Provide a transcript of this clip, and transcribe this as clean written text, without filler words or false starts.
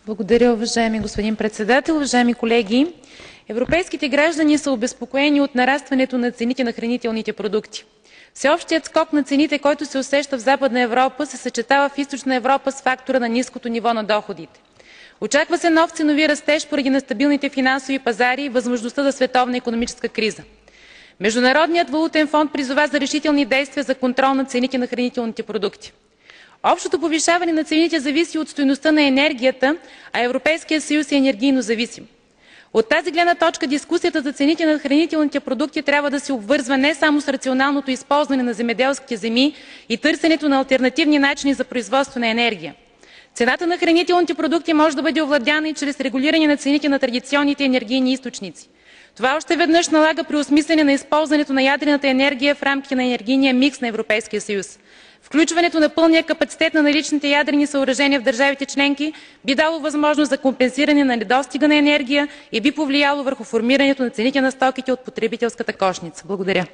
Благодаря, уважаеми господин председател. Уважаеми колеги, европейските граждани са обезпокоени от нарастването на цените на хранителните продукти. Всеобщият скок на цените, който се усеща в Западна Европа, се съчетава в Източна Европа с фактора на ниското ниво на доходите. Очаква се нов ценови растеж поради нестабилните финансови пазари и възможността за световна икономическа криза. Международният валутен фонд призова за решителни действия за контрол на цените на хранителните продукти. Общото повишаване на цените зависи от стойността на енергията, а Европейският съюз е енергийно зависим. От тази гледна точка дискусията за цените на хранителните продукти трябва да се обвързва не само с рационалното използване на земеделските земи и търсенето на алтернативни начини за производство на енергия. Цената на хранителните продукти може да бъде овладяна и чрез регулиране на цените на традиционните енергийни източници. Това още веднъж налага преосмисляне на използването на ядрената енергия в рамките на енергийния микс на Европейския съюз. Включването на пълния капацитет на наличните ядрени съоръжения в държавите членки би дало възможност за компенсиране на недостига на енергия и би повлияло върху формирането на цените на стоките от потребителската кошница. Благодаря.